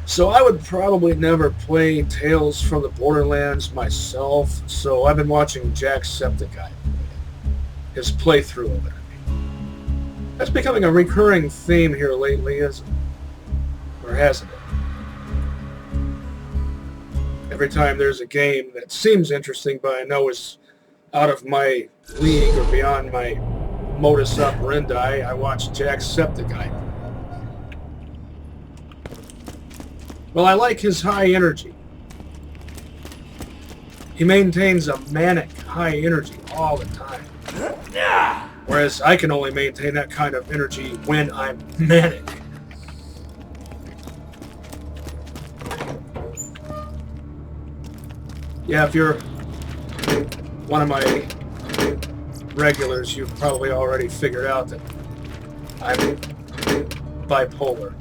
So I would probably never play Tales from the Borderlands myself, so I've been watching Jacksepticeye, his playthrough of it. That's becoming a recurring theme here lately, isn't it? Or hasn't it? Every time there's a game that seems interesting but I know is out of my league or beyond my modus operandi, I watch Jacksepticeye. Well, I like his high energy. He maintains a manic high energy all the time. Whereas I can only maintain that kind of energy when I'm manic. Yeah, if you're one of my regulars, you've probably already figured out that I'm bipolar.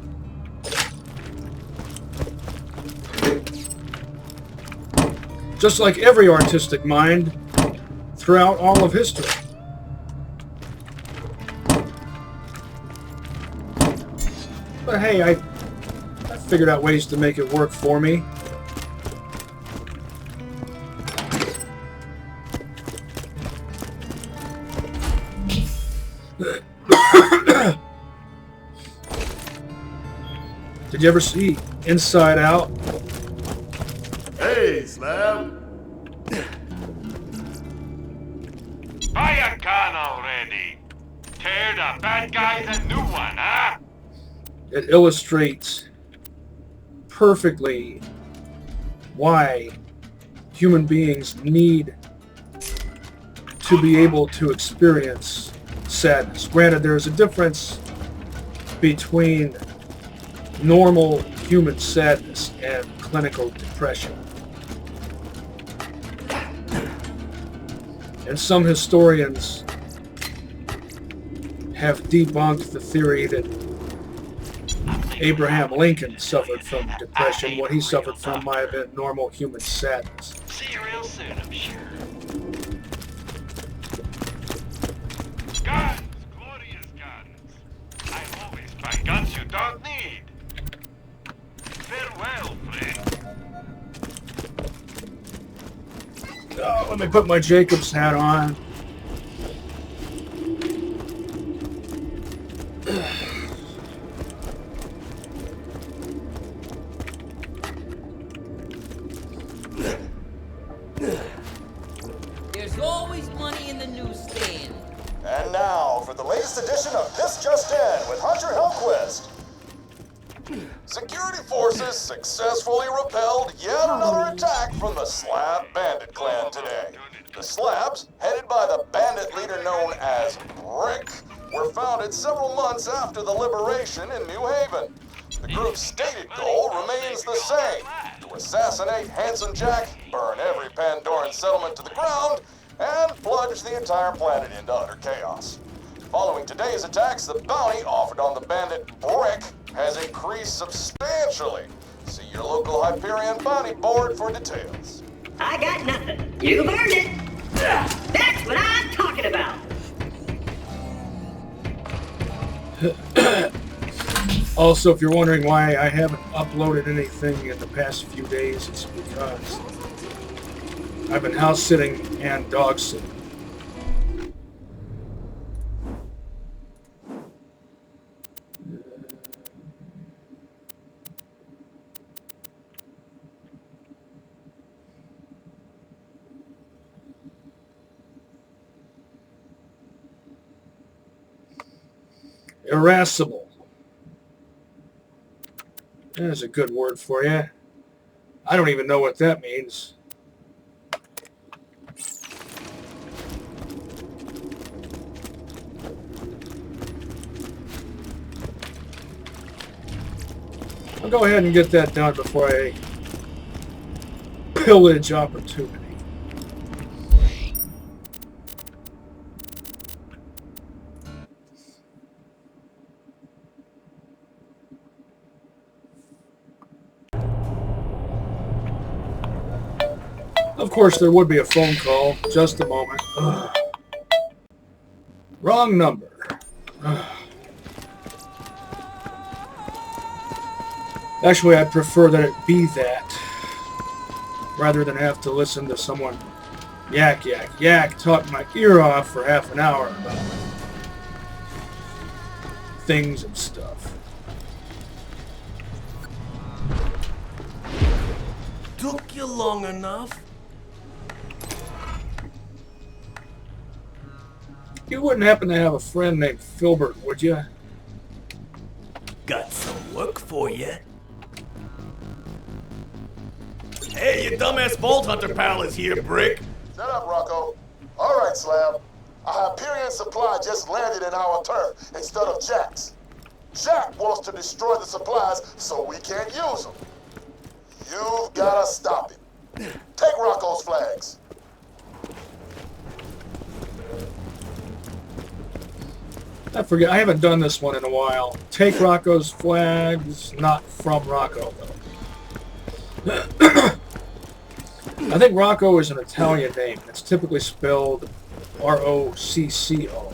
Just like every artistic mind throughout all of history. But hey, I figured out ways to make it work for me. Did you ever see Inside Out? Hey, Slab. Buy a gun already. Tear the bad guys a new one, huh? It illustrates perfectly why human beings need to be able to experience sadness. Granted, there's a difference between normal human sadness and clinical depression. And some historians have debunked the theory that Abraham Lincoln suffered from depression. What he suffered from might have been normal human sadness. See you real soon, I'm sure. Guns! Glorious guns! I always find guns you don't need. Farewell, friend. Oh, let me put my Jacob's hat on. There's always money in the newsstand. And now for the latest edition of This Just In with Hunter Hellquist. Security forces successfully repelled yet another attack from the Slab Bandit clan today. The Slabs, headed by the bandit leader known as Brick, were founded several months after the liberation in New Haven. The group's stated goal remains the same: to assassinate Handsome Jack, burn every Pandoran settlement to the ground, and plunge the entire planet into utter chaos. Following today's attacks, the bounty offered on the bandit Brick has increased substantially. See your local Hyperion bounty board for details. I got nothing. You earned it. That's what I'm talking about. Also, if you're wondering why I haven't uploaded anything in the past few days, it's because I've been house sitting and dog sitting. Irascible. That's a good word for you. I don't even know what that means. I'll go ahead and get that done before I pillage opportunity. Of course, there would be a phone call. Just a moment. Ugh. Wrong number. Ugh. Actually, I'd prefer that it be that, rather than have to listen to someone yak, yak, yak, talk my ear off for half an hour about things and stuff. Took you long enough? You wouldn't happen to have a friend named Filbert, would you? Got some work for you. Hey, your dumbass Vault Hunter pal is here, Brick. Shut up, Rocco. All right, Slab. A Hyperion supply just landed in our turf instead of Jack's. Jack wants to destroy the supplies so we can't use them. You've gotta stop it. Take Rocco's flags. I forget, I haven't done this one in a while. Take Rocco's flags, not from Rocco, though. I think Rocco is an Italian name. It's typically spelled R-O-C-C-O.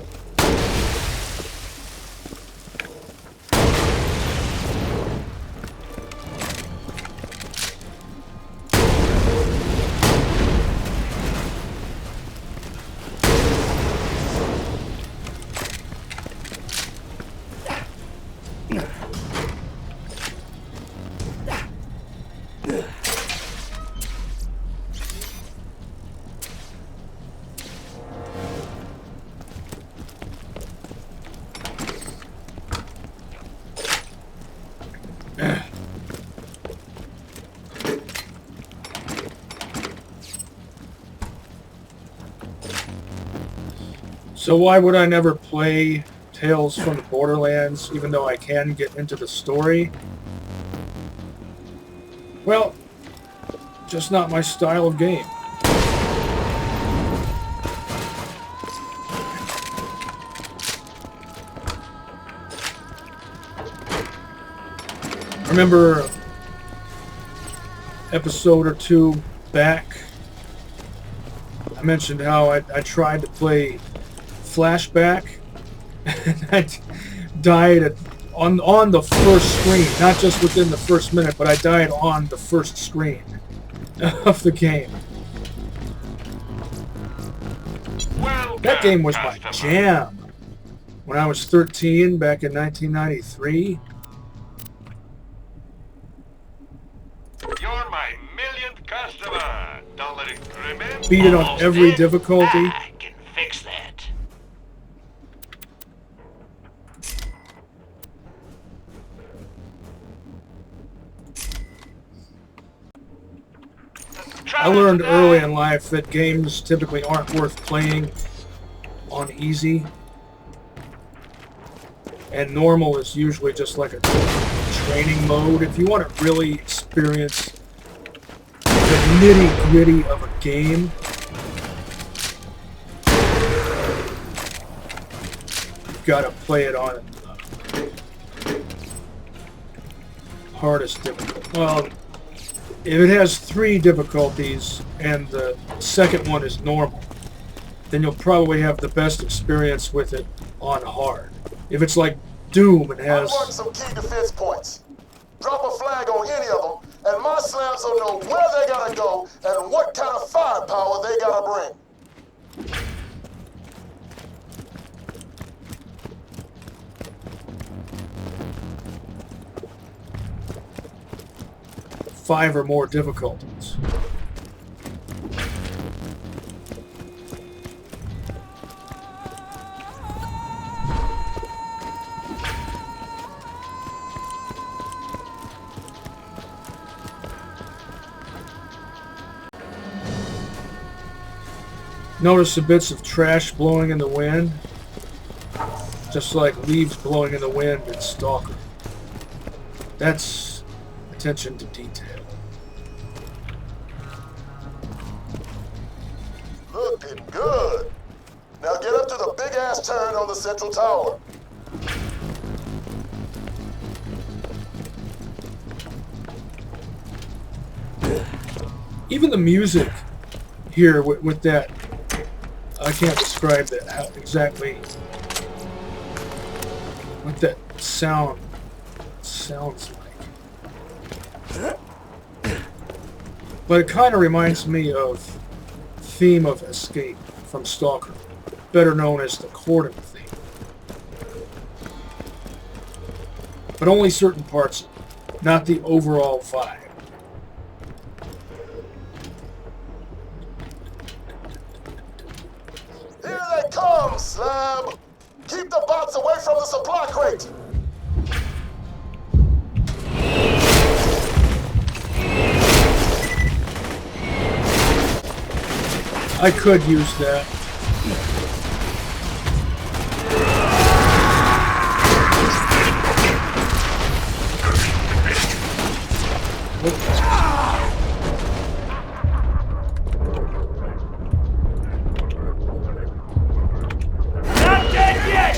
So why would I never play Tales from the Borderlands, even though I can get into the story? Well, just not my style of game. I remember an episode or two back, I mentioned how I tried to play Flashback, and I died on the first screen, not just within the first minute, but I died on the first screen of the game. That game was my jam when I was 13 back in 1993. You're my millionth customer. Don't let it remember. Beat it on every difficulty. I can fix that. I learned early in life that games typically aren't worth playing on easy. And normal is usually just like a training mode. If you want to really experience the nitty-gritty of a game, you've got to play it on hardest difficulty. Well, if it has 3 difficulties and the second one is normal, then you'll probably have the best experience with it on hard. If it's like Doom and has... Unlock some key defense points. Drop a flag on any of them, and my slabs will know where they gotta go and what kind of firepower they gotta bring. 5 or more difficulties. Notice the bits of trash blowing in the wind, just like leaves blowing in the wind in Stalker. That's attention to detail. Looking good. Now get up to the big-ass turret on the central tower. Even the music here with that, I can't describe that how exactly what that sounds like. But it kind of reminds me of Theme of Escape from Stalker, better known as the Corden theme. But only certain parts, not the overall vibe. Here they come, Slab! Keep the bots away from the supply crate! I could use that. Not dead yet!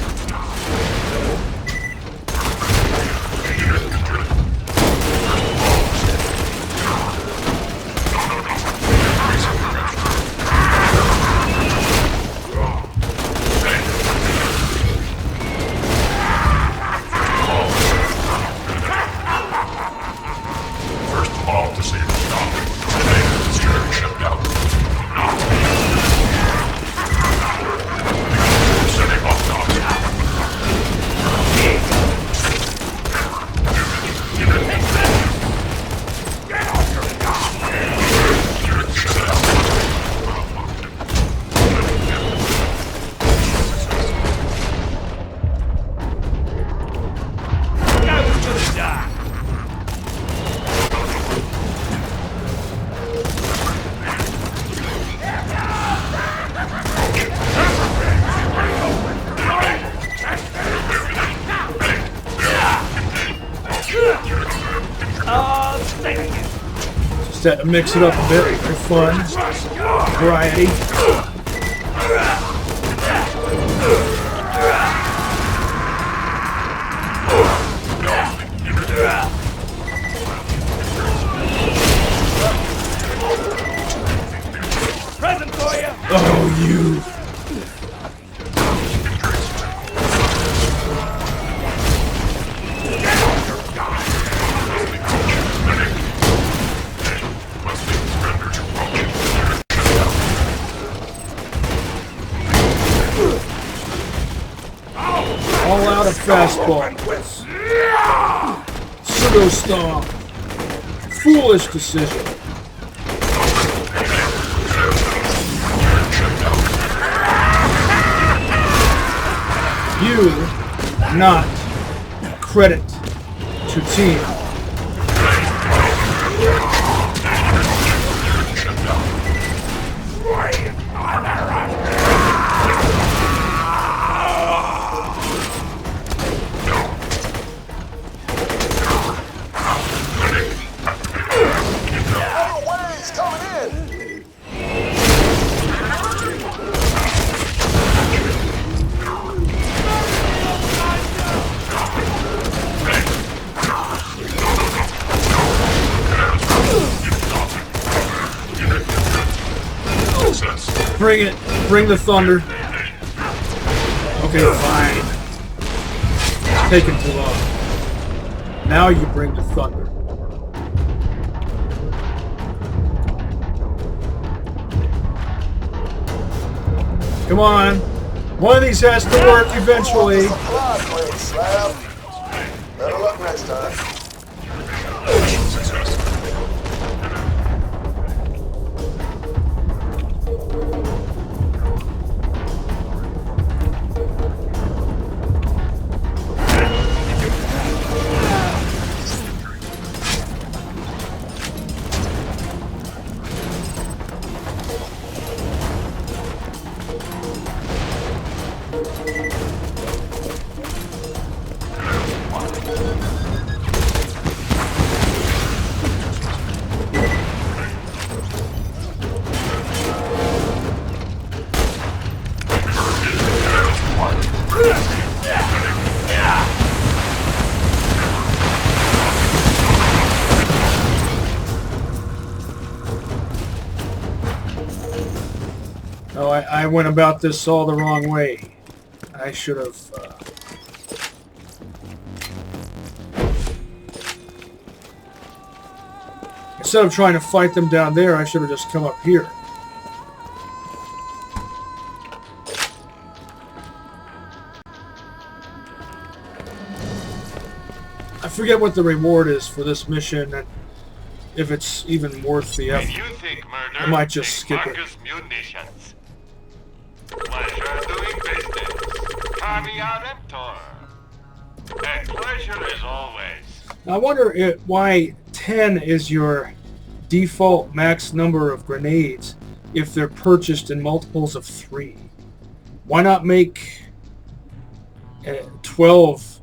Just had to mix it up a bit for fun, variety. Present for you! Oh, you! All out of fastball. Pseudo stomp. Foolish decision. You not credit to team. Bring it. Bring the thunder. Okay, fine. It's taking too long. Now you bring the thunder. Come on. One of these has to work eventually. Better luck next time. Oh, I went about this all the wrong way. I should have... Instead of trying to fight them down there, I should have just come up here. I forget what the reward is for this mission and if it's even worth the effort. When you think murder, I might just think skip it. Marcus Munitions. Pleasure doing business. Caveat emptor. A pleasure as always. Now, I wonder why 10 is your default max number of grenades if they're purchased in multiples of 3. Why not make 12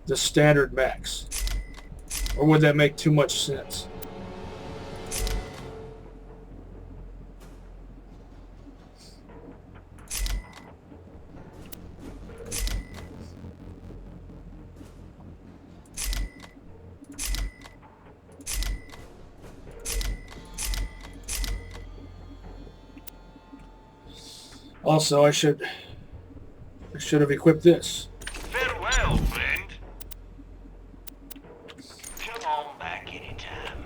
the standard max? Or would that make too much sense? Also, I should have equipped this. Farewell, friend. Come on back anytime.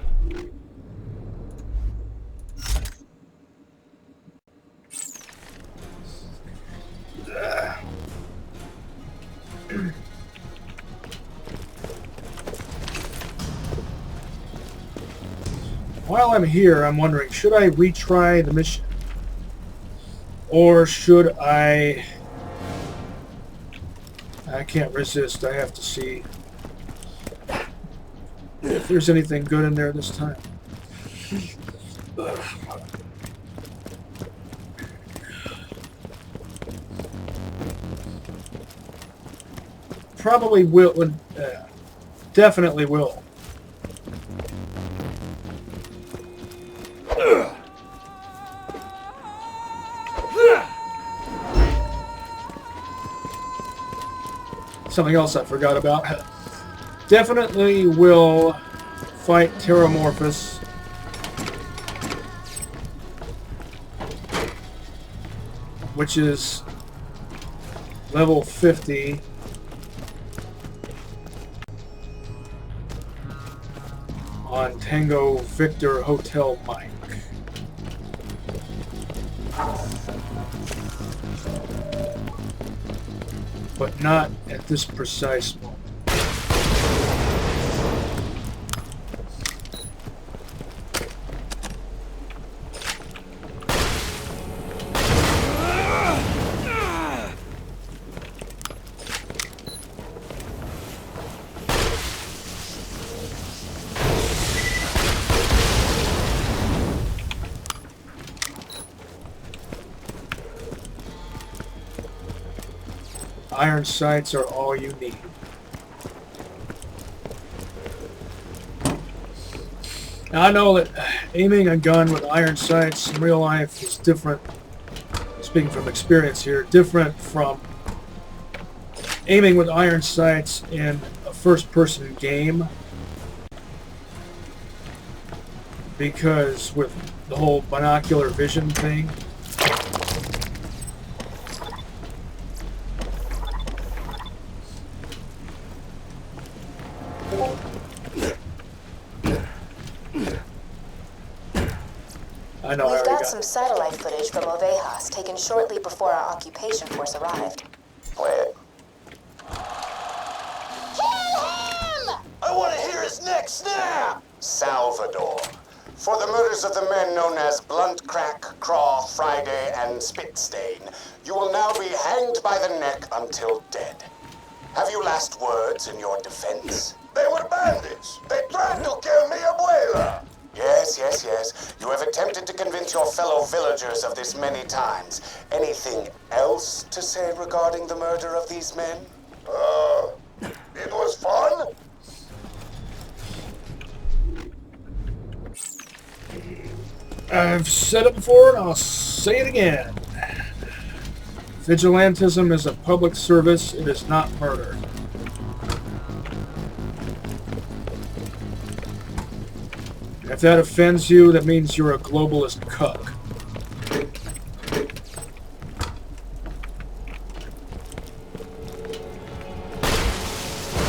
While I'm here, I'm wondering, should I retry the mission? Or should I can't resist. I have to see if there's anything good in there this time. Probably will, definitely will. Something else I forgot about. Definitely will fight Terramorphous. Which is level 50. On Tango Victor Hotel Mike. But not at this precise moment. Iron sights are all you need. Now, I know that aiming a gun with iron sights in real life is different, speaking from experience here, different from aiming with iron sights in a first-person game. Because with the whole binocular vision thing, We've got some satellite footage from Ovejas taken shortly before our occupation force arrived. Wait. Kill him! I want to hear his neck snap! Salvador. For the murders of the men known as Blunt Crack, Craw, Friday, and Spitstain, you will now be hanged by the neck until dead. Have you last words in your defense? They were bandits. They tried to kill mi abuela. Yes, yes, yes. You have attempted to convince your fellow villagers of this many times. Anything else to say regarding the murder of these men? It was fun. I've said it before and I'll say it again. Vigilantism is a public service. It is not murder. If that offends you, that means you're a globalist cuck.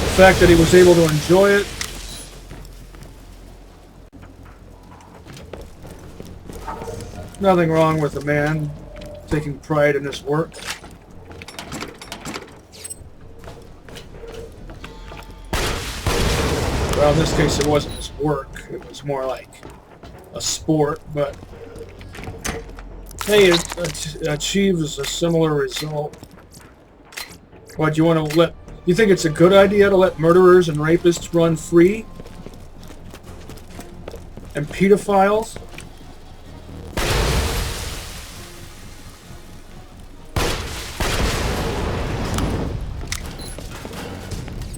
The fact that he was able to enjoy it Nothing wrong with a man taking pride in his work. Well, in this case, it wasn't his work. It was more like a sport, but hey, it achieves a similar result. What, do you want to let... You think it's a good idea to let murderers and rapists run free? And pedophiles?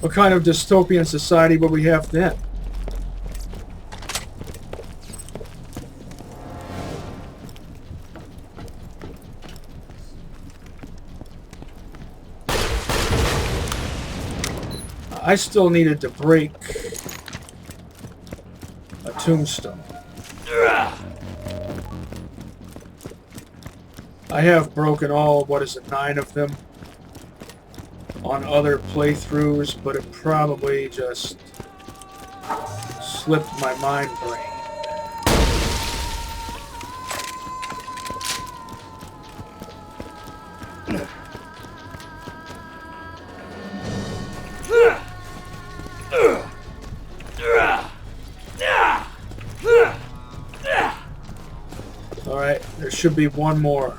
What kind of dystopian society would we have then? I still needed to break a tombstone. I have broken all, what is it, 9 of them on other playthroughs, but it probably just slipped my mind brain. Alright, there should be one more.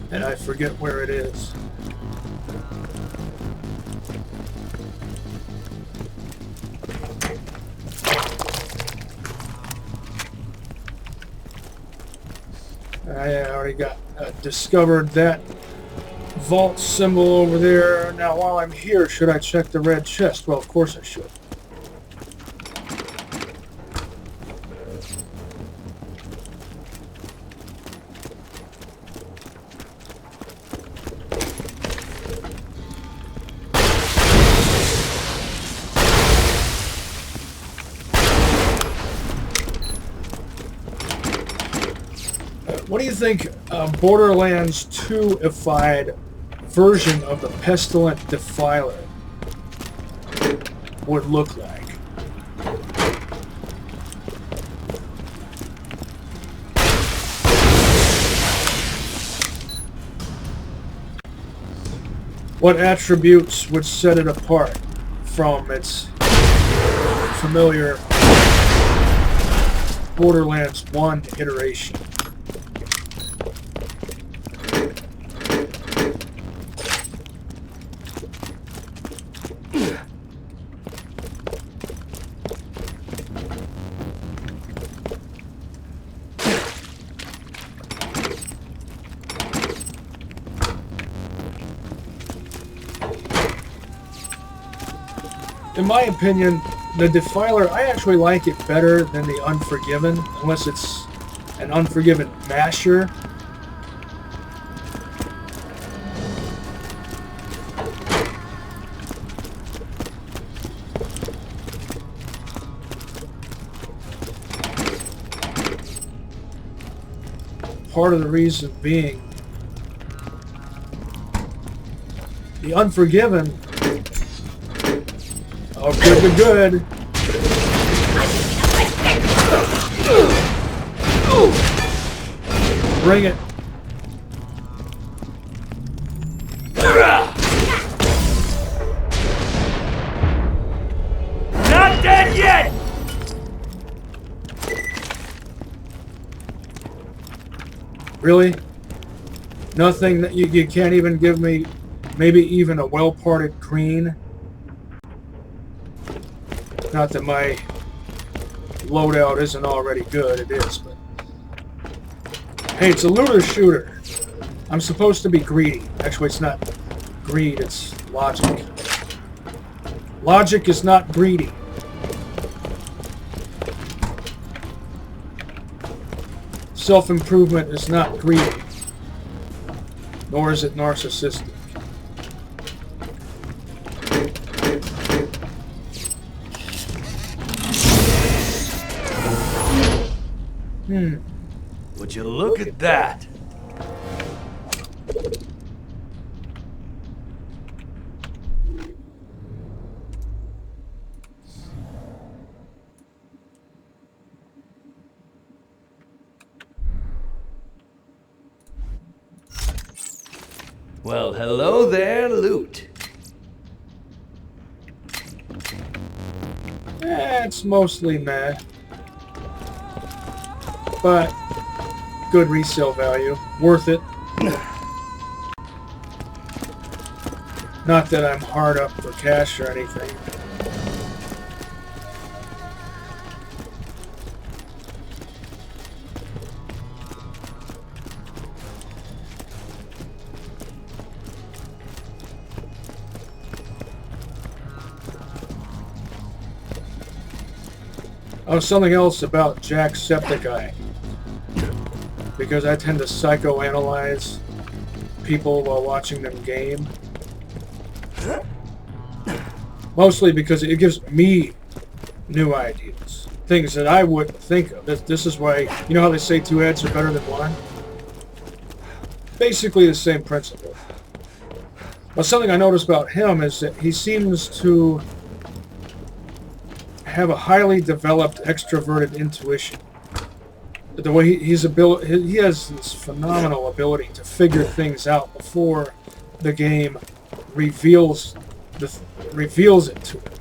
And I forget where it is. I already got discovered that vault symbol over there. Now, while I'm here, should I check the red chest? Well, of course I should. What do you think Borderlands 2-ified version of the Pestilent Defiler would look like? What attributes would set it apart from its familiar Borderlands 1 iteration? In my opinion, the Defiler, I actually like it better than the Unforgiven, unless it's an Unforgiven masher. Part of the reason being, the Unforgiven, oh, good. Bring it. Not dead yet! Really? Nothing that you can't even give me, maybe even a well-parted green? Not that my loadout isn't already good, it is, but... Hey, it's a looter shooter. I'm supposed to be greedy. Actually, it's not greed, it's logic. Logic is not greedy. Self-improvement is not greedy. Nor is it narcissistic. Would you look at that? Well, hello there, loot. It's mostly meh. But good resale value. Worth it. Not that I'm hard up for cash or anything. Oh, something else about Jacksepticeye. Because I tend to psychoanalyze people while watching them game. Mostly because it gives me new ideas. Things that I wouldn't think of. This is why, you know how they say two heads are better than one? Basically the same principle. But something I noticed about him is that he seems to have a highly developed extroverted intuition. The way he has this phenomenal ability to figure things out before the game reveals it to him.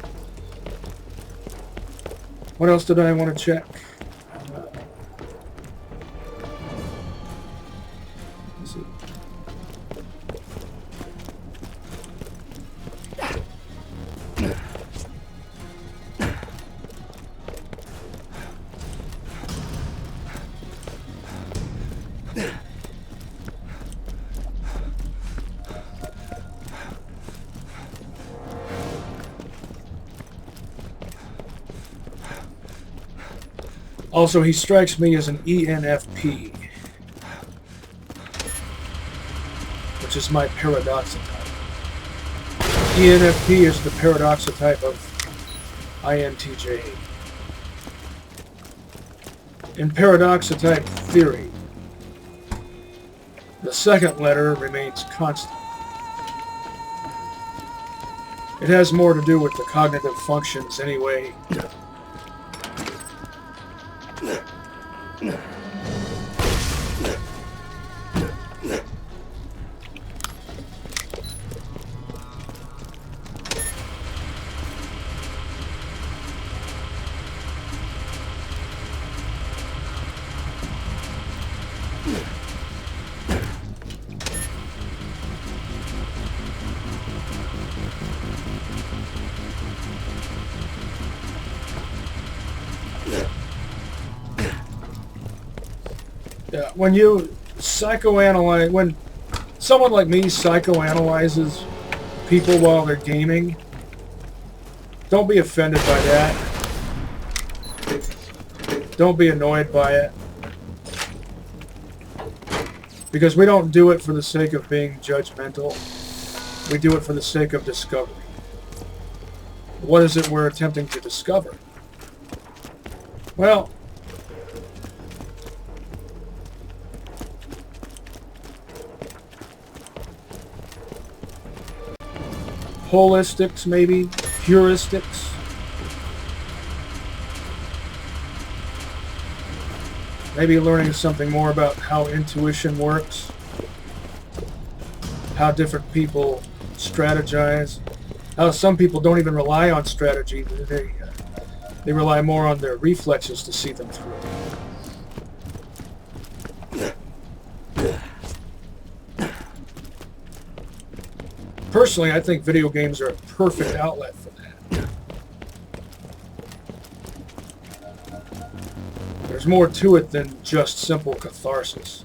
What else did I want to check? Let's see. Also, he strikes me as an ENFP, which is my paradoxotype. ENFP is the paradoxotype of INTJ. In paradoxotype theory, the second letter remains constant. It has more to do with the cognitive functions anyway. When you psychoanalyze, when someone like me psychoanalyzes people while they're gaming, don't be offended by that. Don't be annoyed by it. Because we don't do it for the sake of being judgmental. We do it for the sake of discovery. What is it we're attempting to discover? Well, holistics, maybe heuristics. Maybe learning something more about how intuition works, how different people strategize, how some people don't even rely on strategy. They rely more on their reflexes to see them through. Personally, I think video games are a perfect outlet for that. There's more to it than just simple catharsis.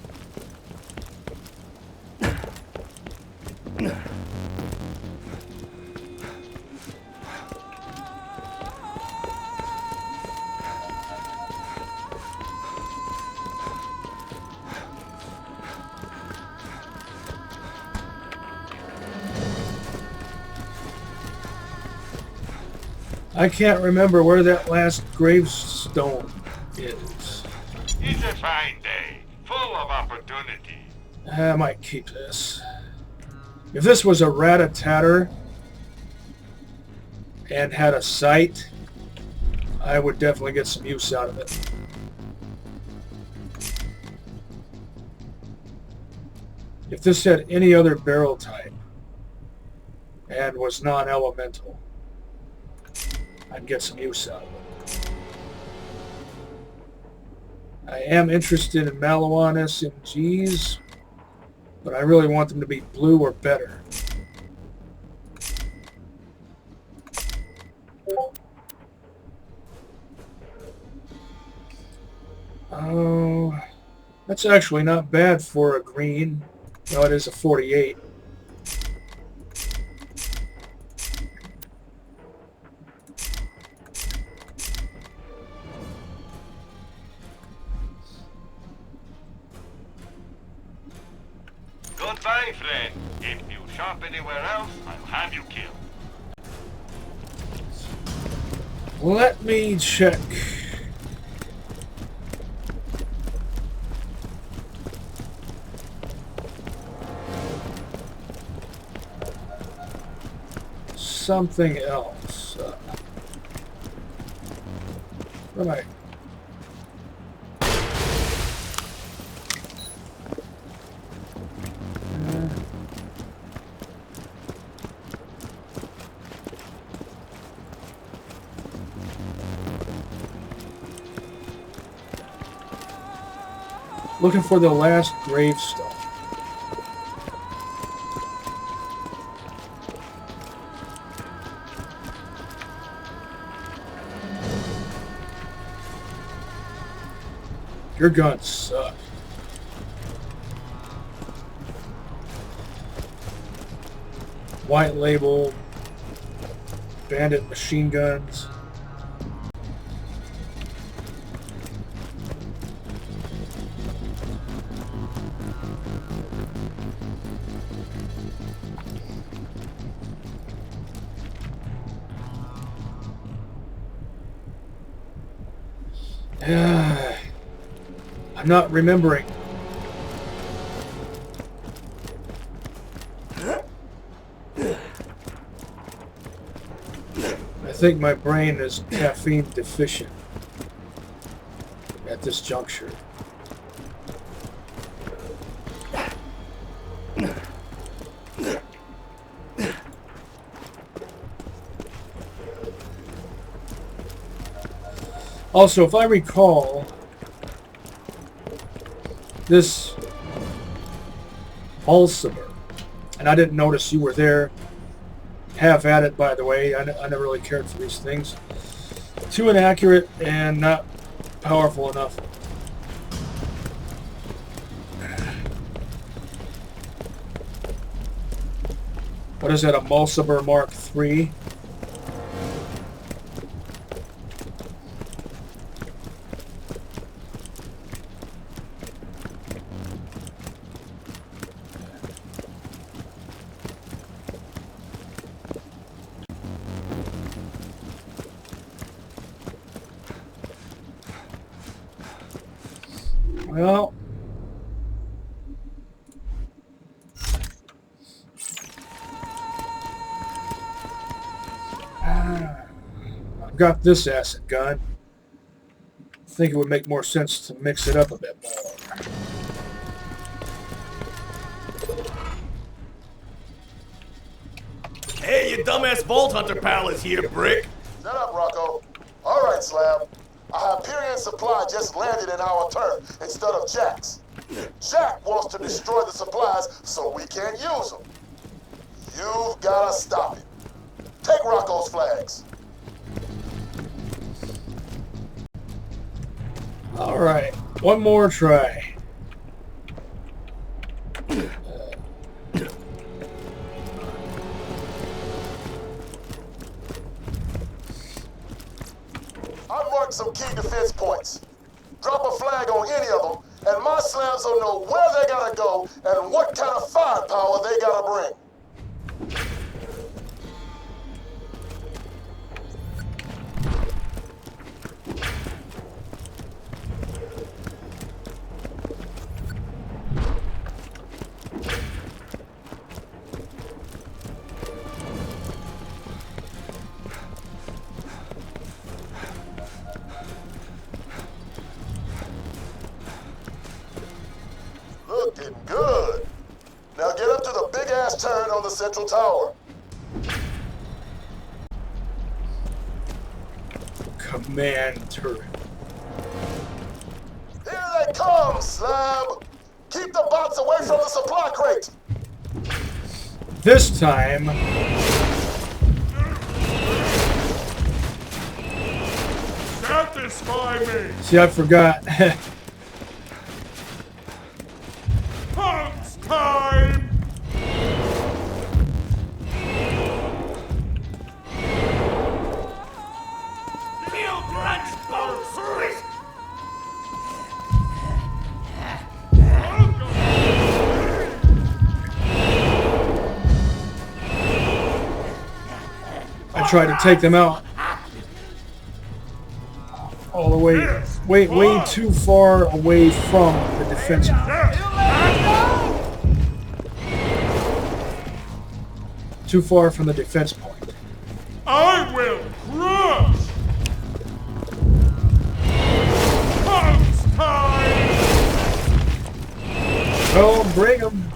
I can't remember where that last gravestone is. It's a fine day, full of opportunity. I might keep this. If this was a rat-a-tatter and had a sight, I would definitely get some use out of it. If this had any other barrel type and was non-elemental, I'd get some use out of it. I am interested in Maliwan SMGs, but I really want them to be blue or better. Oh, that's actually not bad for a green. No, it is a 48. Goodbye, friend. If you shop anywhere else, I'll have you killed. Let me check. Something else. What am I? Looking for the last gravestone. Your guns suck. White label, bandit machine guns. I'm not remembering. I think my brain is caffeine deficient at this juncture. Also, if I recall, this Balsaber, and I didn't notice you were there. Have at it, by the way. I never really cared for these things. Too inaccurate and not powerful enough. What is that, a Balsaber Mark III? Well, I've got this acid gun. I think it would make more sense to mix it up a bit more. Hey, your dumbass Vault Hunter pal is here, Brick. Shut up, Rocco. All right, Slab. A Hyperion supply just landed in our turf instead of Jack's. Jack wants to destroy the supplies so we can't use them. You've got to stop it. Take Rocco's flags. All right, one more try. I marked some key defense points. Drop a flag on any of them, and my slabs will know where they gotta go and what kind of firepower they gotta bring. Looking good. turret on the central tower. Command turret. Here they come, Slab! Keep the bots away from the supply crate! This time... Satisfy me! See, I forgot. Hunt's time! Feel grunge bones! I tried to take them out. All the way, way too far away from the defense. Too far from the defense point. I will crush! Hunt's time! Oh, bring them.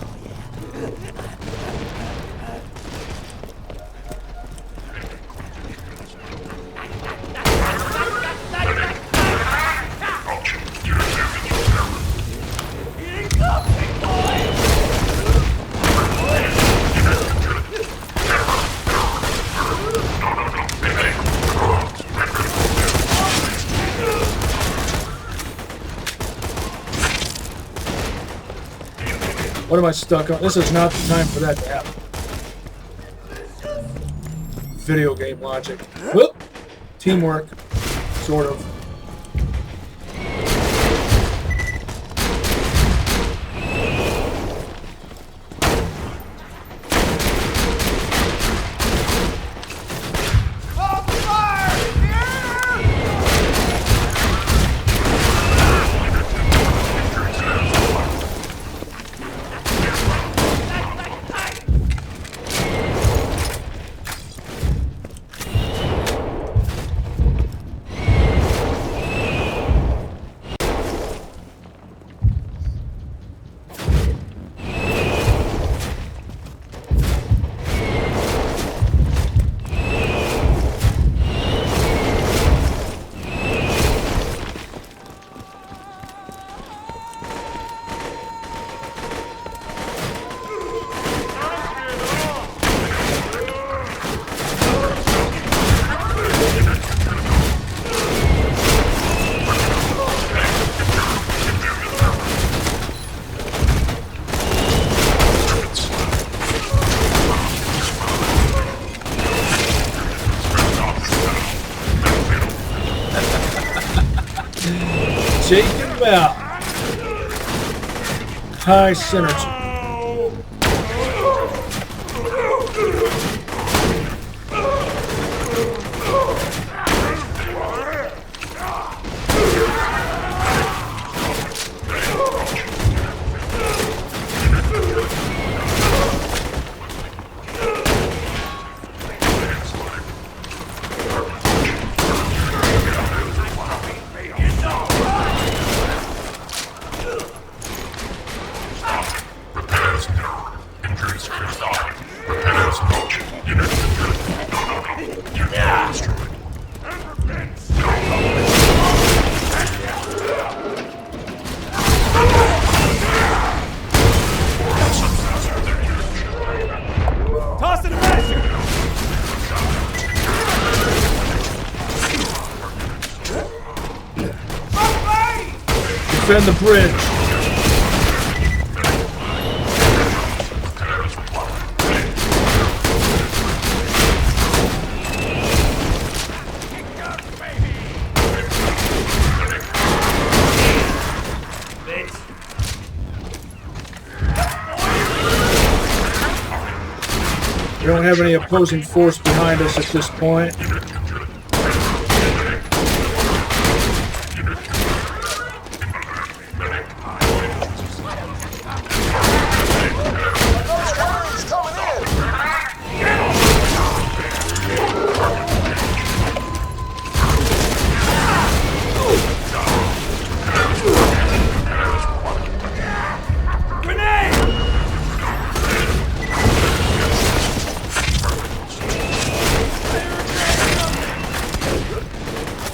What am I stuck on? This is not the time for that to happen. Video game logic. Whoop! Teamwork. Sort of. Shake him out. High synergy. Defend the bridge. We don't have any opposing force behind us at this point.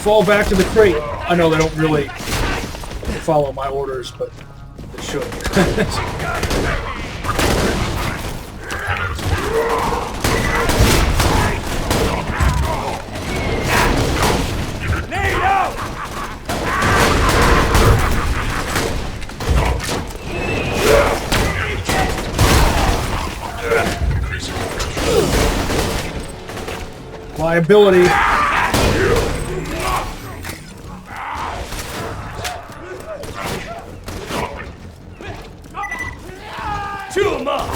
Fall back to the crate. I know they don't really follow my orders, but they should. Liability. Chew 'em up.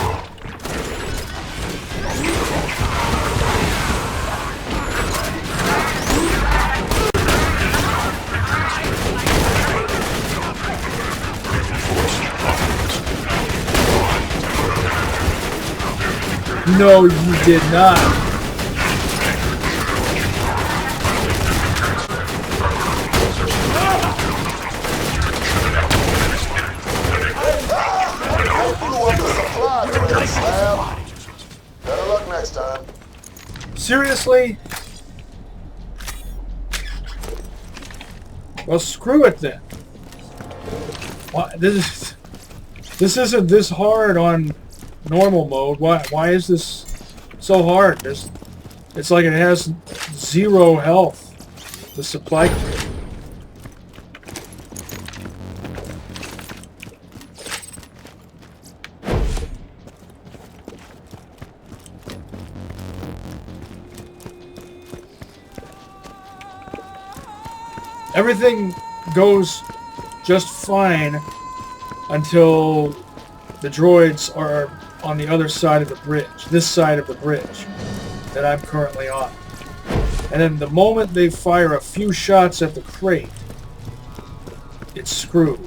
No, you did not. Better luck next time. Seriously? Well, screw it then. Why, this isn't this hard on normal mode. Why is this so hard? It's like it has 0 health. The supply crate. Everything goes just fine until the droids are on the other side of the bridge, this side of the bridge that I'm currently on. And then the moment they fire a few shots at the crate, it's screwed.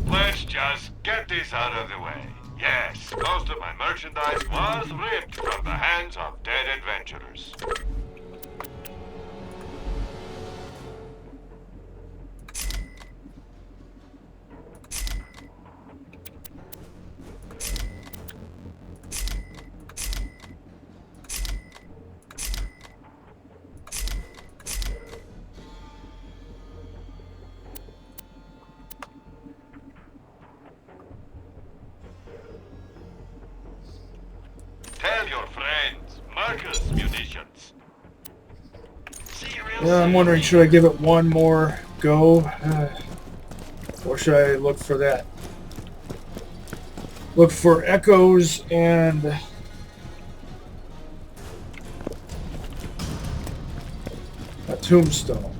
Let's just get this out of the way. Yes, most of my merchandise was ripped from the hands of dead adventurers. Tell your friends, Marcus munitions. See you real Yeah, I'm soon. wondering, should I give it one more go? Or should I look for that? Look for echoes and a tombstone.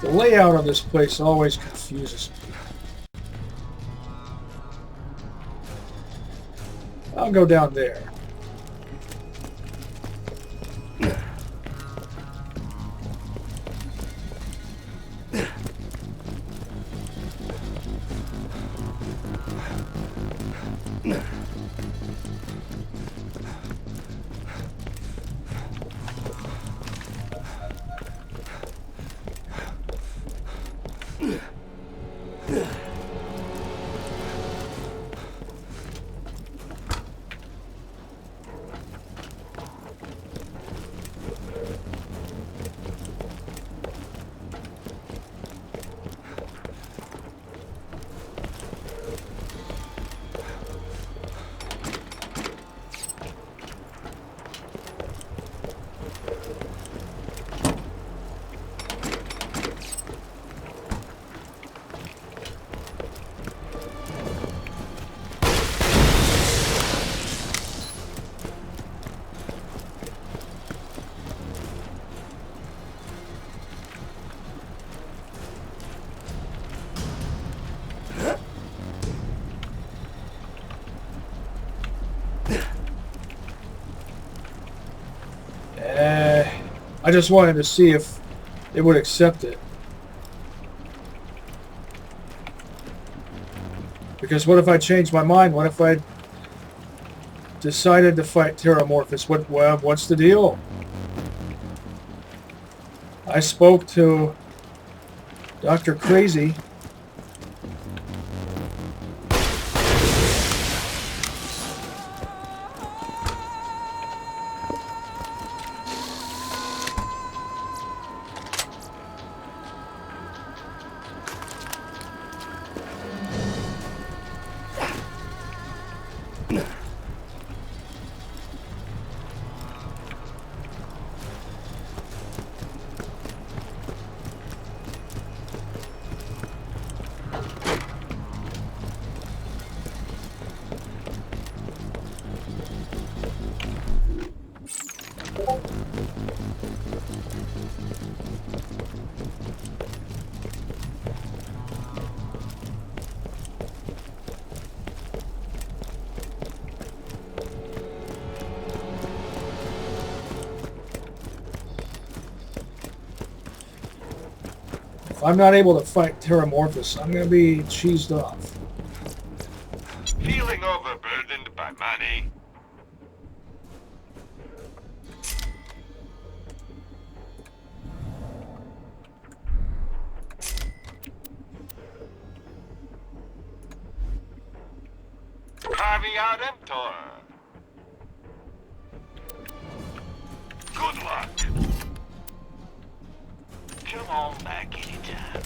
The layout of this place always confuses me. I'll go down there. I just wanted to see if they would accept it. Because what if I changed my mind? What if I decided to fight Terramorphous? What's the deal? I spoke to Dr. Crazy. If I'm not able to fight Terramorphous, I'm going to be cheesed off. Feeling overburdened by money? Caveat emptor. Good luck. Come on back anytime.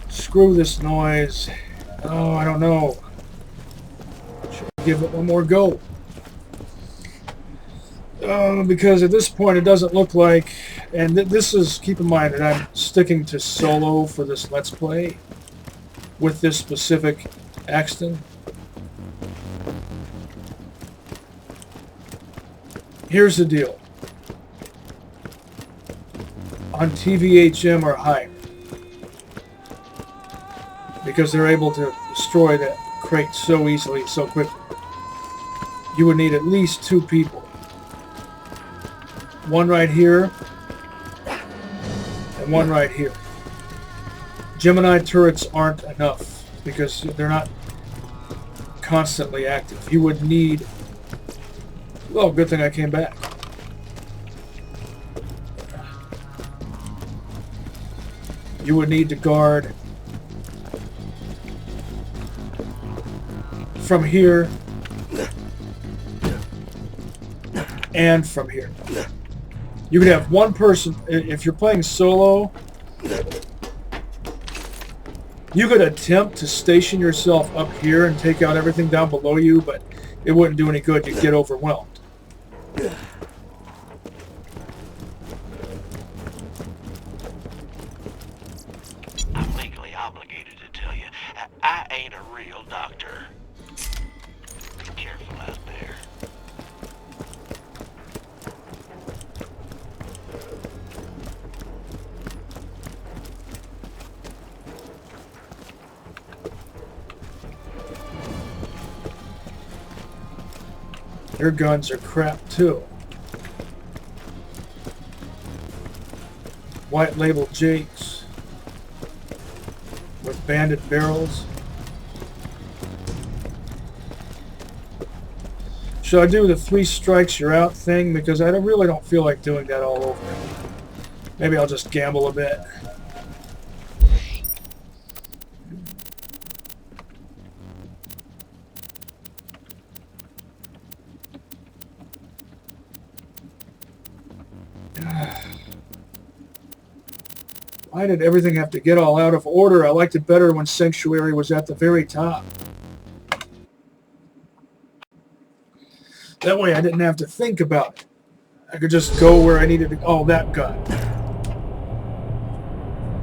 Screw this noise. Oh, I don't know. Should I give it one more go? Because at this point it doesn't look like, and this is, keep in mind that I'm sticking to solo for this Let's Play with this specific Axton. Here's the deal. On TVHM or higher, because they're able to destroy that crate so easily, so quickly, you would need at least 2 people. One right here, and one right here. Gemini turrets aren't enough, because they're not constantly active. You would need... Well, good thing I came back. You would need to guard from here and from here. You could have one person, if you're playing solo, you could attempt to station yourself up here and take out everything down below you, but it wouldn't do any good. You'd get overwhelmed. I'm legally obligated to tell you, I ain't a real doctor. Be careful out there. Their guns are crap too. White label Jakes with bandit barrels. Should I do the 3 strikes you're out thing? Because I really don't feel like doing that all over. Maybe I'll just gamble a bit. Why did everything have to get all out of order? I liked it better when Sanctuary was at the very top. That way I didn't have to think about it. I could just go where I needed to. Oh, that gun.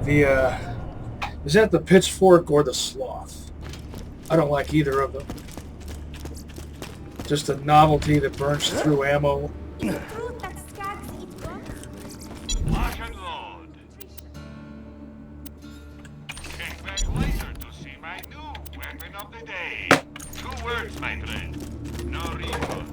Is that the pitchfork or the sloth? I don't like either of them. Just a novelty that burns through ammo. Lock and load. of the day. 2 words, my friend. No refund.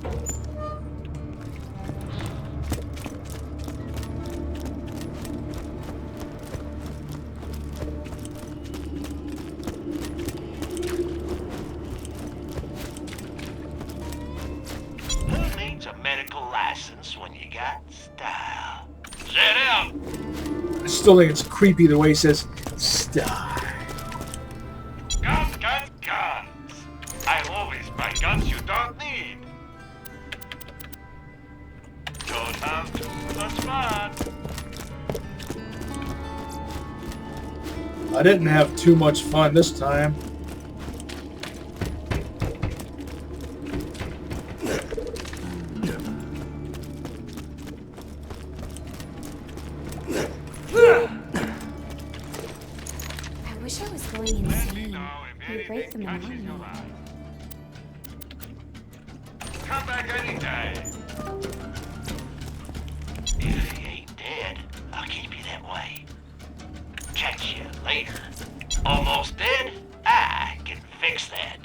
Who needs a medical license when you got style? Sit out. I still think it's creepy the way he says, style. Guns, guns, guns. I always buy guns you don't need. Don't have too much fun. I didn't have too much fun this time. I wish I was going insane. You break the monotony. Come back anytime. If he ain't dead, I'll keep you that way. Catch you later. Almost dead? I can fix that.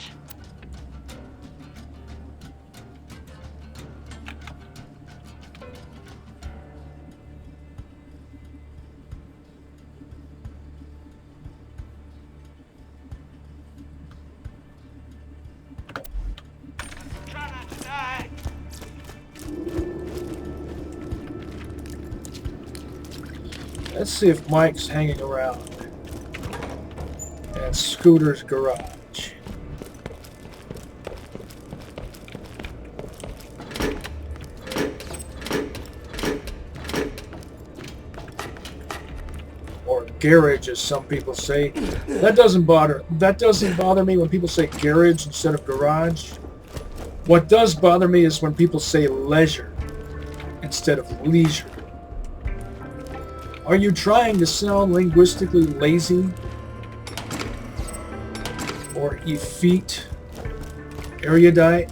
Try not to die. Let's see if Mike's hanging around at Scooter's garage. Or garage, as some people say. That doesn't bother me when people say garage instead of garage. What does bother me is when people say leisure instead of leisure. Are you trying to sound linguistically lazy? Or effete? Erudite?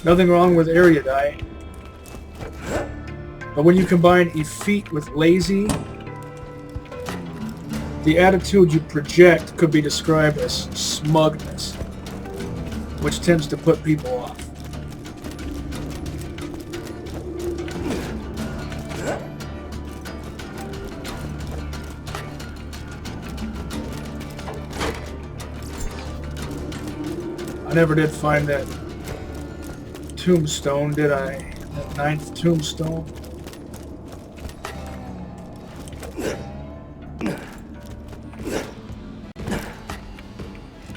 Nothing wrong with erudite. But when you combine effete with lazy, the attitude you project could be described as smugness, which tends to put people off. I never did find that tombstone, did I? That 9th tombstone?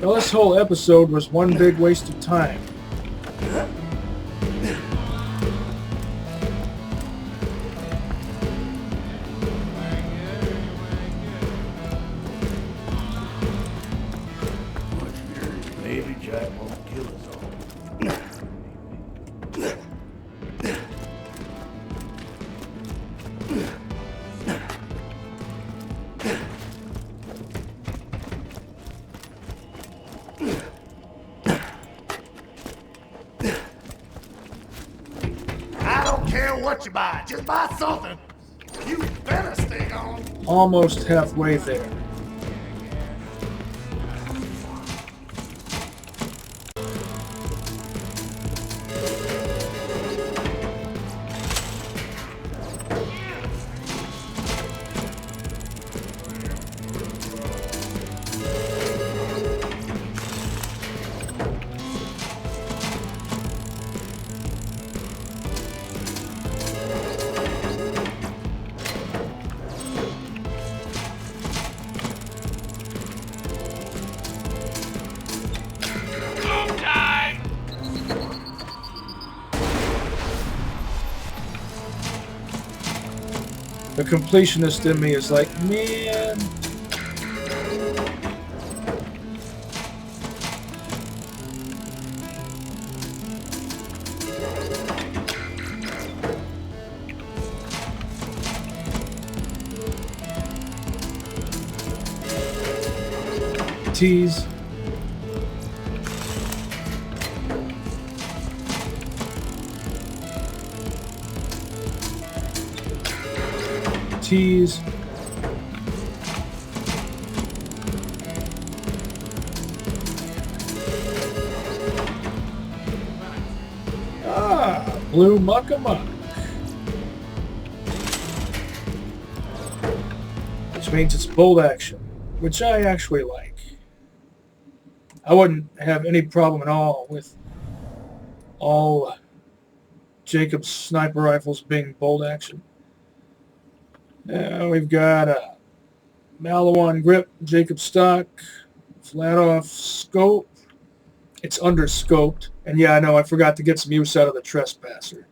Well, this whole episode was one big waste of time. Maybe Jack won't kill us all. I don't care what you buy, just buy something. You better stay on. Almost halfway there. The completionist in me is like, man. Tease. Tease. blue muck-a-muck. Which means it's bolt action, which I actually like. I wouldn't have any problem at all with all Jacob's sniper rifles being bolt action. We've got a Malawan grip, Jacob stock, flat off scope. It's under scoped. And yeah, I know I forgot to get some use out of the trespasser.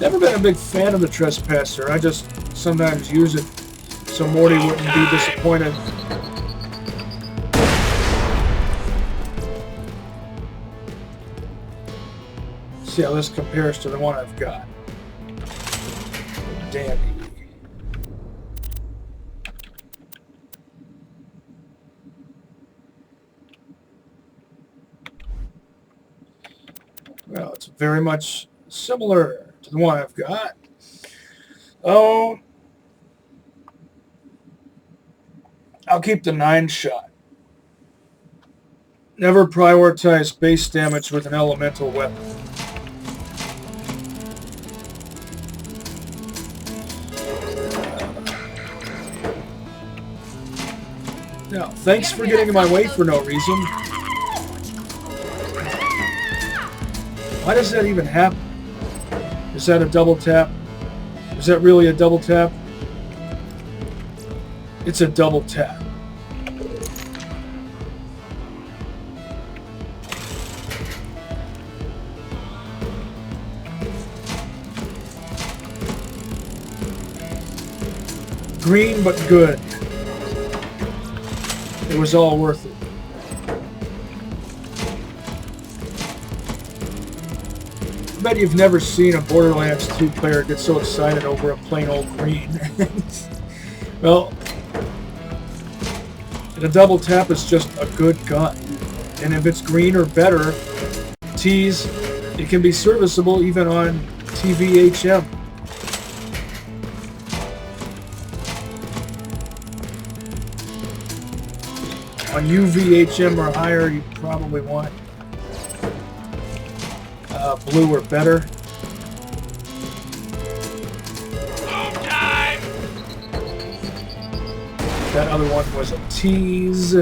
Never been a big fan of the trespasser. I just sometimes use it so Morty wouldn't be disappointed. See how this compares to the one I've got. Dandy. Well, it's very much similar to the one I've got. Oh, I'll keep the 9-shot. Never prioritize base damage with an elemental weapon. Now, thanks for getting in my way for no reason. Why does that even happen? Is that a double tap? Is that really a double tap? It's a double tap. Green but good. It was all worth it. I bet you've never seen a Borderlands 2 player get so excited over a plain old green. Well, the double tap is just a good gun. And if it's green or better, tease, it can be serviceable even on TVHM. On UVHM or higher, you probably want blue or better. Time. That other one was a tease.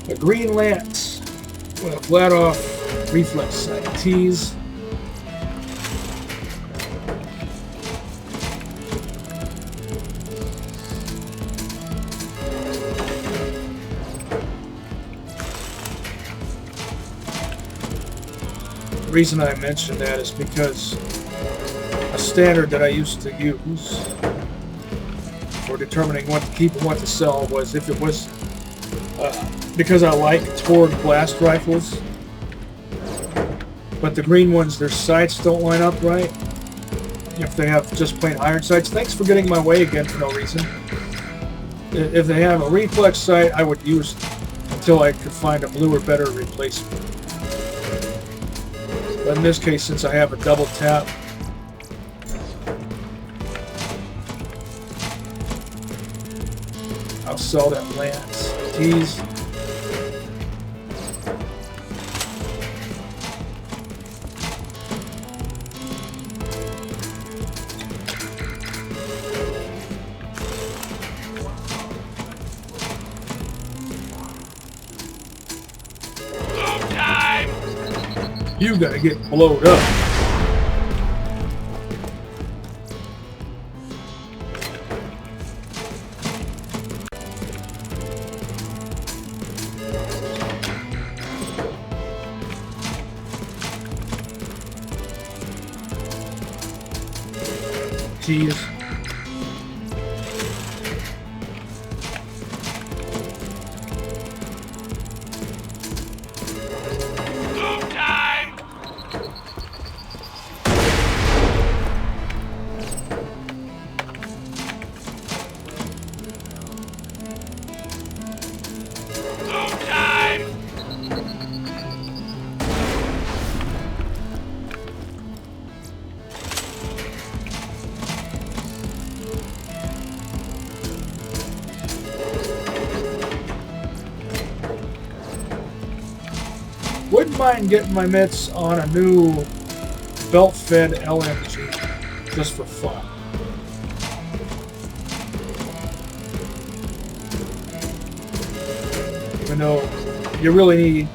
A green lance with a flat off reflex sight tease. The reason I mention that is because a standard that I used to use for determining what to keep and what to sell was if it was because I like Torg blast rifles, but the green ones, their sights don't line up right if they have just plain iron sights. Thanks for getting my way again for no reason. If they have a reflex sight, I would use it until I could find a blue or better replacement. But in this case, since I have a double tap, I'll sell that lance. Tease. You gotta get blowed up. tease. Wouldn't mind getting my mitts on a new belt-fed LMG just for fun. Even though you really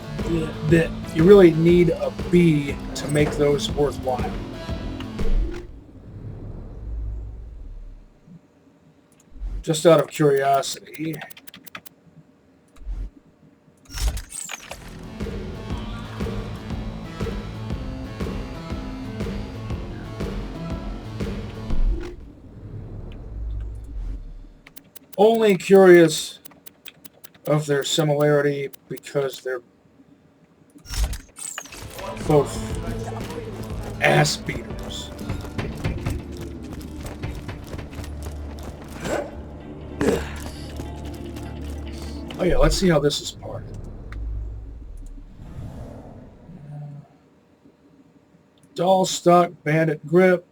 need a B to make those worthwhile. Just out of curiosity. Only curious of their similarity because they're both ass beaters. Oh yeah, let's see how this is parted. Dull stock bandit grip.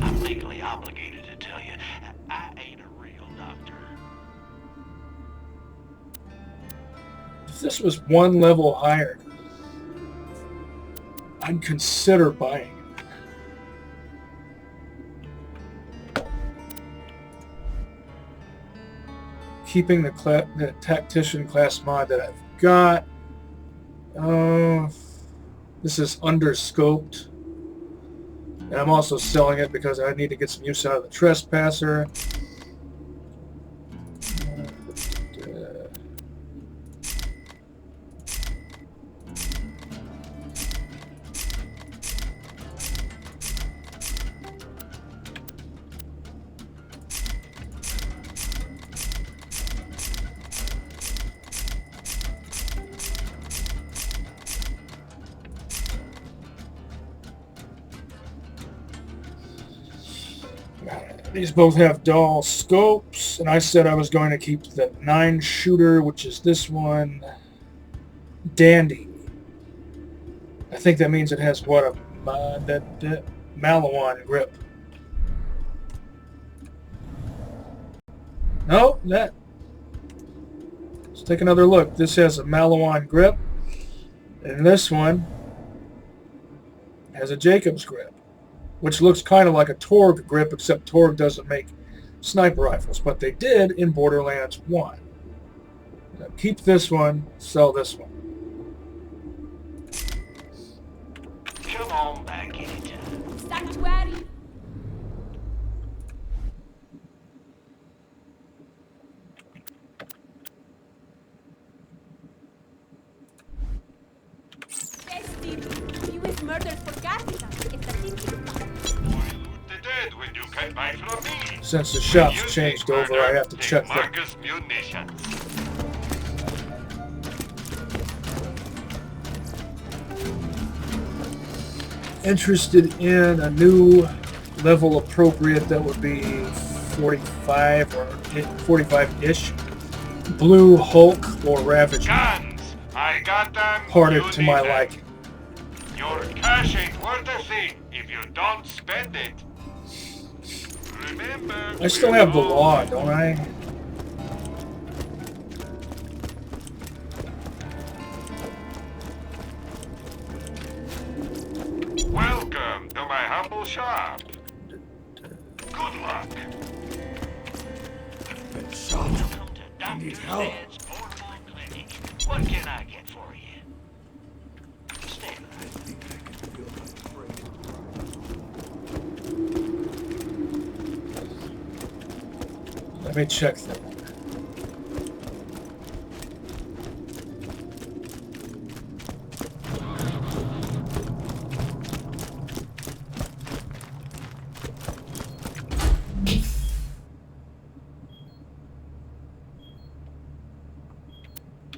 I'm legally obligated to tell you, I ain't a real doctor. If this was one level higher, I'd consider buying it. Keeping the tactician class mod that I've got. This is underscoped. And I'm also selling it because I need to get some use out of the trespasser. These both have dull scopes, and I said I was going to keep the 9-shooter, which is this one, dandy. I think that means it has what, that Malawan grip. No, that. Let's take another look. This has a Malawan grip, and this one has a Jacobs grip, which looks kind of like a Torg grip, except Torg doesn't make sniper rifles, but they did in Borderlands 1. Now keep this one, sell this one. Come on back anytime. Sanctuary. Festive. U.S. murders for capital. It's a thinking fact. The dead when you can buy from me. Since the shop's changed over, I have to check them. Marcus munitions. Interested in a new level appropriate that would be 45 or 45-ish. Blue Hulk or Ravage. Guns! I got them. Parted to my liking. Your cash ain't worth a thing if you don't spend it. Remember, I still have the law, don't I? welcome to my humble shop. Good luck. Been shot. Welcome to Dr. Need help. Zed's Portable Clinic. What can I get for you? Stay right. Let me check that.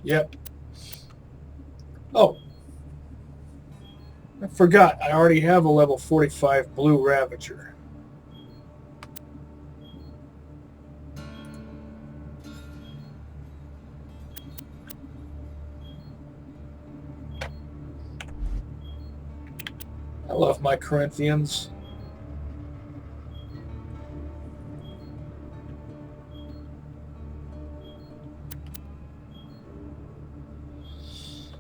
Yep. Oh. I forgot. I already have a level 45 Blue Ravager. I love my Corinthians.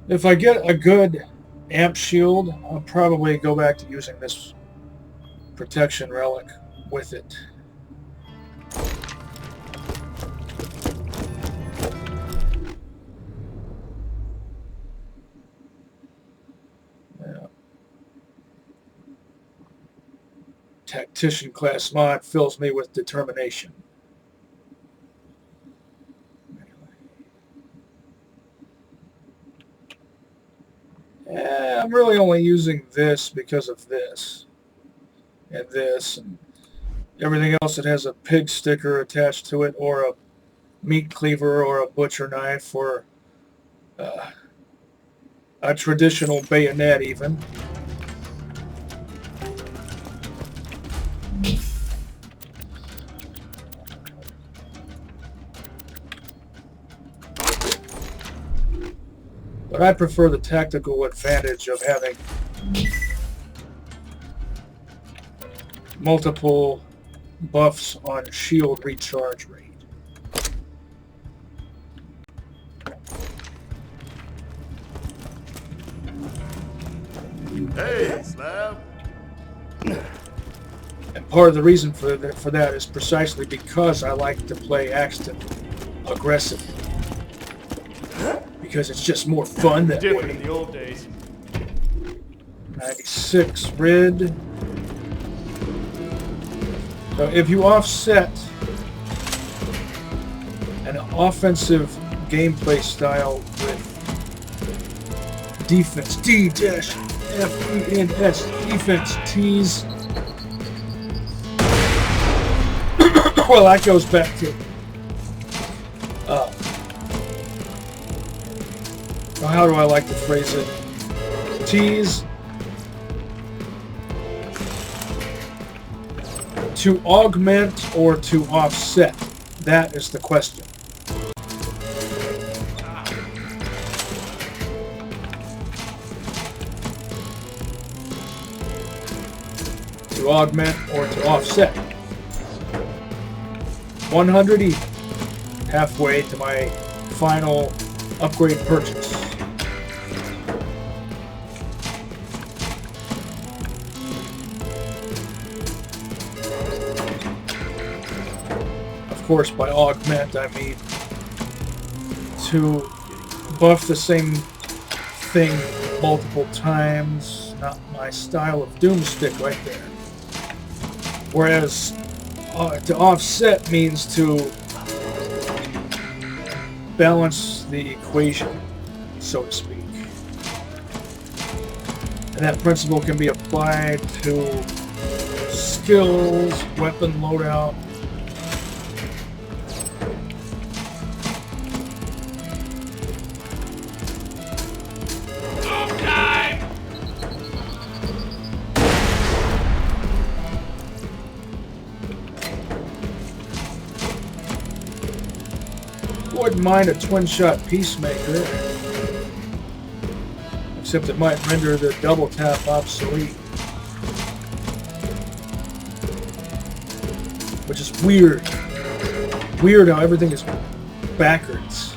If I get a good amp shield, I'll probably go back to using this protection relic with it. Yeah. Tactician class mod fills me with determination. I'm really only using this because of this. And this. And everything else that has a pig sticker attached to it, or a meat cleaver, or a butcher knife, or a traditional bayonet even. But I prefer the tactical advantage of having multiple buffs on shield recharge rate. Hey, Slab. And part of the reason for that is precisely because I like to play Axton aggressively. Because it's just more fun that Different way. in the old days. 96 rid. So if you offset an offensive gameplay style with defense, D-F-E-N-S, defense, T's, well, that goes back to how do I like to phrase it? T's to augment or to offset? That is the question. To augment or to offset. 100 even. Halfway to my final upgrade purchase. Of course, by augment, I mean to buff the same thing multiple times. Not my style of doomstick right there. Whereas to offset means to balance the equation, so to speak. And that principle can be applied to skills, weapon loadout, wouldn't mind a twin-shot Peacemaker, except it might render the double tap obsolete, which is weird. Weird how everything is backwards,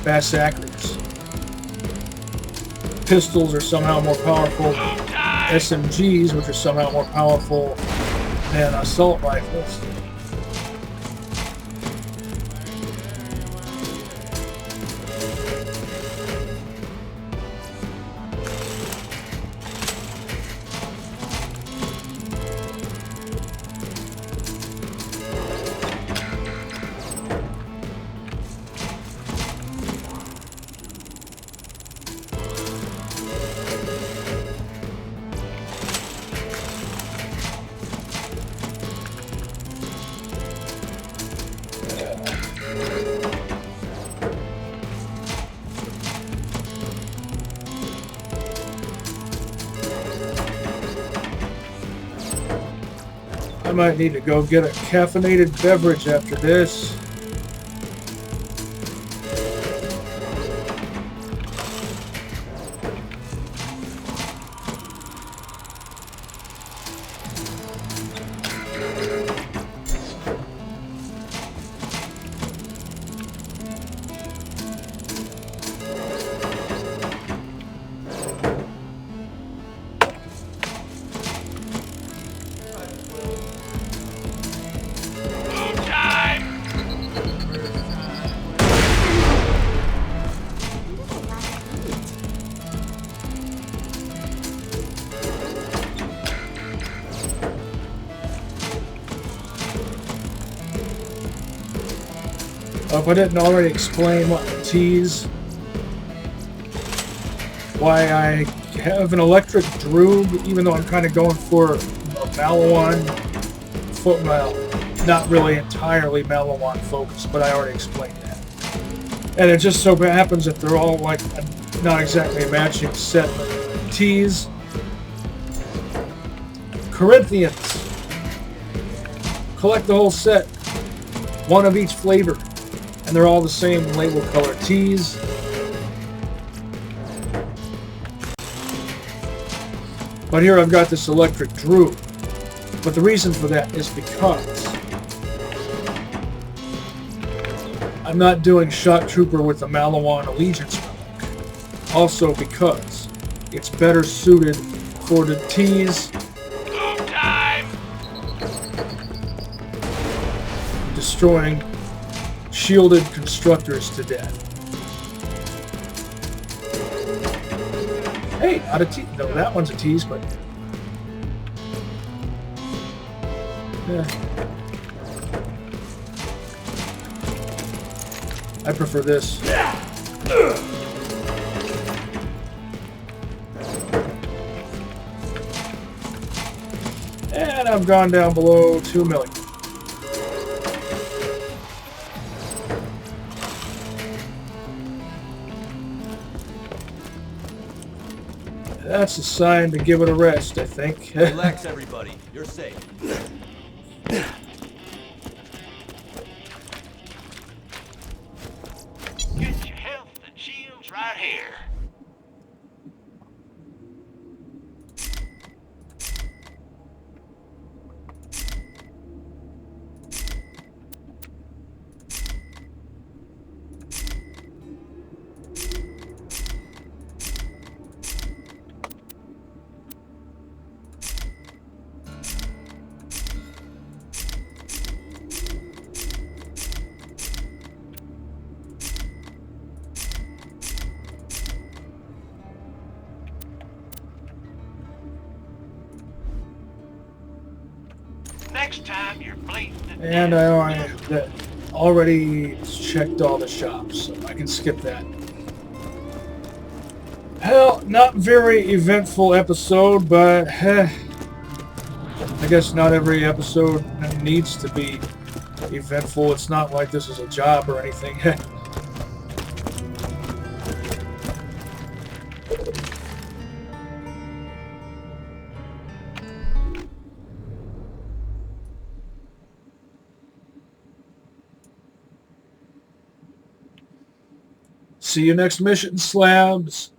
backwards. Pistols are somehow more powerful. SMGs, which are somehow more powerful than assault rifles. I might need to go get a caffeinated beverage after this. If I didn't already explain what tease, why I have an electric droog, even though I'm kind of going for a Malawan foot, well, not really entirely Malawan focused, but I already explained that. And it just so happens that they're all like not exactly a matching set, but tease. Corinthians. Collect the whole set. One of each flavor. And they're all the same label color tees. But here I've got this electric droog. But the reason for that is because I'm not doing Shot Trooper with the Malawan Allegiance relic. Also because it's better suited for the tees. Destroying shielded constructors to death. Hey, not a tease. No, that one's a tease, but yeah. I prefer this. And I've gone down below 2 million. That's a sign to give it a rest, I think. Relax, everybody. You're safe. Get your health and shields right here. Next time you're bleeding. And I already checked all the shops, so I can skip that. Hell, not very eventful episode, but I guess not every episode needs to be eventful. It's not like this is a job or anything. See you next mission, slabs.